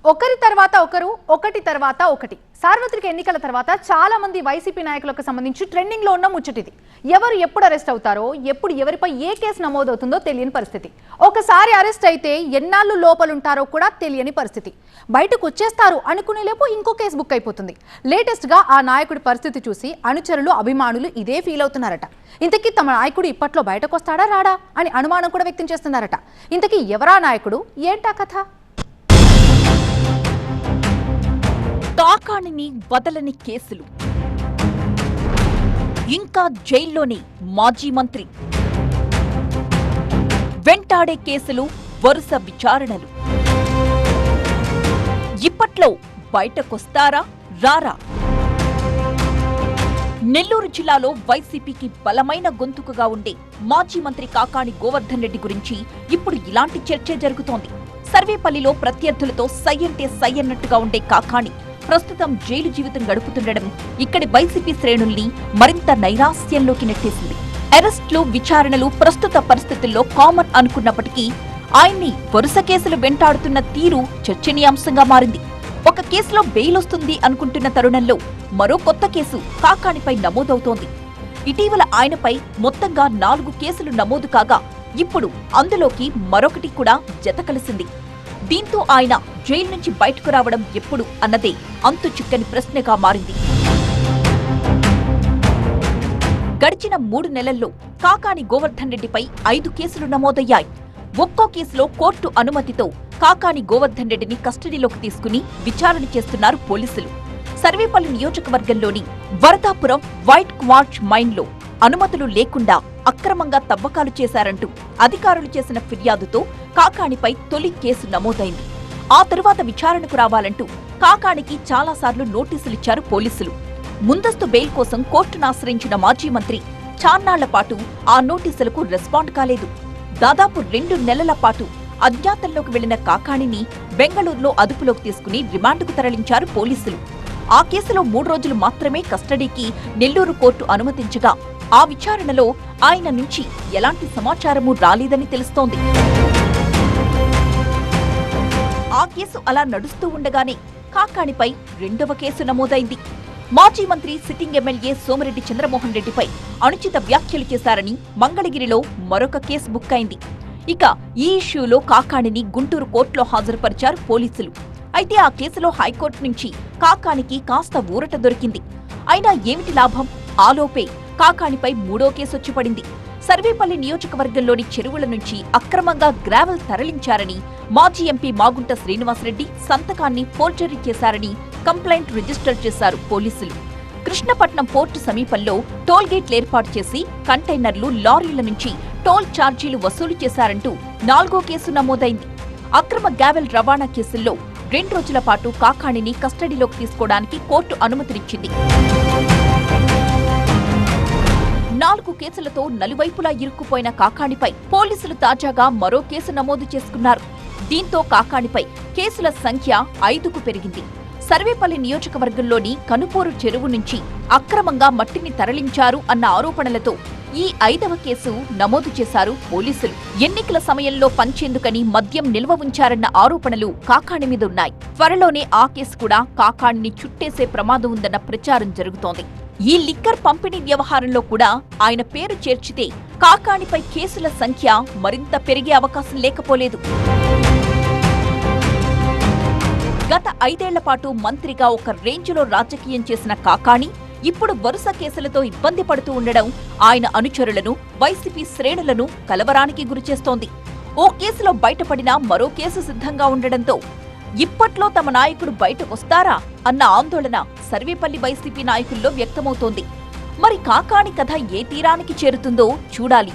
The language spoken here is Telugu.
ఒకరి తర్వాత ఒకరు ఒకటి తర్వాత ఒకటి సార్వత్రిక ఎన్నికల తర్వాత చాలా మంది వైసీపీ నాయకులకు సంబంధించి ట్రెండింగ్ లో ఉన్న ముచ్చటిది. ఎవరు ఎప్పుడు అరెస్ట్ అవుతారో, ఎప్పుడు ఎవరిపై ఏ కేసు నమోదవుతుందో తెలియని పరిస్థితి. ఒకసారి అరెస్ట్ అయితే ఎన్నాళ్ళు లోపలుంటారో కూడా తెలియని పరిస్థితి. బయటకు వచ్చేస్తారు అనుకునే లేపు ఇంకో కేసు బుక్ అయిపోతుంది. లేటెస్ట్ గా ఆ నాయకుడి పరిస్థితి చూసి అనుచరులు, అభిమానులు ఇదే ఫీల్ అవుతున్నారట. ఇంతకీ తమ నాయకుడు ఇప్పట్లో బయటకు వస్తాడా రాడా అని అనుమానం కూడా వ్యక్తం చేస్తున్నారట. ఇంతకీ ఎవరా నాయకుడు, ఏంటా కథ? కాకాణిని వదలని కేసులు, ఇంకా జైల్లోనే మాజీ మంత్రి, వెంటాడే కేసులు, వరుస విచారణలు. ఇప్పట్లో బయటకొస్తారా రారా? నెల్లూరు జిల్లాలో వైసీపీకి బలమైన గొంతుకగా ఉండే మాజీ మంత్రి కాకాణి గోవర్ధన్ రెడ్డి గురించి ఇప్పుడు ఇలాంటి చర్చే జరుగుతోంది. సర్వేపల్లిలో ప్రత్యర్థులతో సై అంటే సై అన్నట్టుగా ఉండే కాకాణి ప్రస్తుతం జైలు జీవితం గడుపుతుండడం ఇక్కడి వైసీపీ శ్రేణుల్ని మరింత నైరాస్యంలోకి నెట్టేసింది. అరెస్టులు, విచారణలు ప్రస్తుత పరిస్థితుల్లో కామన్ అనుకున్నప్పటికీ ఆయన్ని వరుస కేసులు వెంటాడుతున్న తీరు చర్చనీయాంశంగా మారింది. ఒక కేసులో బెయిల్ వస్తుంది అనుకుంటున్న తరుణంలో మరో కొత్త కేసు కాకాణిపై నమోదవుతోంది. ఇటీవల ఆయనపై మొత్తంగా 4 కేసులు నమోదు కాగా ఇప్పుడు అందులోకి మరొకటి కూడా జత కలిసింది. దీంతో ఆయన జైలు నుంచి బయటకు రావడం ఎప్పుడు అన్నదే అంతు చిక్కని ప్రశ్నగా మారింది. గడిచిన 3 నెలల్లో కాకాణి గోవర్ధన్ రెడ్డిపై 5 కేసులు నమోదయ్యాయి. ఒక్కో కేసులో కోర్టు అనుమతితో కాకాణి గోవర్ధన్ రెడ్డిని కస్టడీలోకి తీసుకుని విచారణ చేస్తున్నారు పోలీసులు. సర్వేపల్లి నియోజకవర్గంలోని వరదాపురం వైట్ క్వార్ట్జ్ మైన్లో అనుమతులు లేకుండా అక్రమంగా తవ్వకాలు చేశారంటూ అధికారులు చేసిన ఫిర్యాదుతో కాకాణిపై తొలి కేసు నమోదైంది. ఆ తరువాత విచారణకు రావాలంటూ కాకాణికి చాలాసార్లు నోటీసులిచ్చారు పోలీసులు. ముందస్తు బెయిల్ కోసం కోర్టును ఆశ్రయించిన మాజీ మంత్రి చాన్నాళ్ల పాటు ఆ నోటీసులకు రెస్పాండ్ కాలేదు. దాదాపు 2 నెలల పాటు అజ్ఞాతంలోకి వెళ్లిన కాకాణిని బెంగళూరులో అదుపులోకి తీసుకుని రిమాండ్కు తరలించారు పోలీసులు. ఆ కేసులో 3 రోజులు మాత్రమే కస్టడీకి నెల్లూరు కోర్టు అనుమతించగా ఆ విచారణలో ఆయన నుంచి ఎలాంటి సమాచారమూ రాలేదని తెలుస్తోంది. ఆ కేసు అలా నడుస్తూ ఉండగానే కాకాణిపై 2వ కేసు నమోదైంది. మాజీ మంత్రి, సిట్టింగ్ ఎమ్మెల్యే సోమిరెడ్డి చంద్రమోహన్ రెడ్డిపై అనుచిత వ్యాఖ్యలు చేశారని మంగళగిరిలో మరొక కేసు బుక్ అయింది. ఇక ఈ ఇష్యూలో కాకాణిని గుంటూరు కోర్టులో హాజరుపరిచారు పోలీసులు. అయితే ఆ కేసులో హైకోర్టు నుంచి కాకాణికి కాస్త ఊరట దొరికింది. అయినా ఏమిటి లాభం? ఆలోపే కాకాణిపై 3వ కేసొచ్చి పడింది. సర్వేపల్లి నియోజకవర్గంలోని చెరువుల నుంచి అక్రమంగా గ్రావెల్ తరలించారని మాజీ ఎంపీ మాగుంట శ్రీనివాసరెడ్డి సంతకాన్ని ఫోర్జరీ చేశారని కంప్లైంట్ రిజిస్టర్ చేశారు పోలీసులు. కృష్ణపట్నం పోర్టు సమీపంలో టోల్గేట్లు ఏర్పాటు చేసి కంటైనర్లు, లారీల నుంచి టోల్ ఛార్జీలు వసూలు చేశారంటూ 4వ కేసు నమోదైంది. అక్రమ గ్రావెల్ రవాణా కేసుల్లో 2 రోజుల పాటు కాకాణిని కస్టడీలోకి తీసుకోవడానికి కోర్టు అనుమతినిచ్చింది. 4 కేసులతో నలువైపులా ఇరుక్కుపోయిన కాకాణిపై పోలీసులు తాజాగా మరో కేసు నమోదు చేసుకున్నారు. దీంతో కాకాణిపై కేసుల సంఖ్య 5కు పెరిగింది. సర్వేపల్లి నియోజకవర్గంలోని కనుపూరు చెరువు నుంచి అక్రమంగా మట్టిని తరలించారు అన్న ఆరోపణలతో ఈ 5వ కేసు నమోదు చేశారు పోలీసులు. ఎన్నికల సమయంలో పంచేందుకని మద్యం నిల్వ ఉంచారన్న ఆరోపణలు కాకాణి మీద ఉన్నాయి. త్వరలోనే ఆ కేసు కూడా కాకాణిని చుట్టేసే ప్రమాదం ఉందన్న ప్రచారం జరుగుతోంది. ఈ లిక్కర్ పంపిణీ వ్యవహారంలో కూడా ఆయన పేరు చేర్చితే కాకాణిపై కేసుల సంఖ్య మరింత పెరిగే అవకాశం లేకపోలేదు. గత 5 ఏళ్ల పాటు మంత్రిగా ఒక రేంజ్లో రాజకీయం చేసిన కాకాణి ఇప్పుడు వరుస కేసులతో ఇబ్బంది పడుతూ ఉండడం ఆయన అనుచరులను, వైసీపీ శ్రేణులను కలవరానికి గురిచేస్తోంది. ఓ కేసులో బయటపడినా మరో కేసు సిద్ధంగా ఉండడంతో ఇప్పట్లో తమ నాయకుడు బయటకొస్తారా అన్న ఆందోళన సర్వేపల్లి వైసీపీ నాయకుల్లో వ్యక్తమవుతోంది. మరి కాకాణి కథ ఏ తీరానికి చేరుతుందో చూడాలి.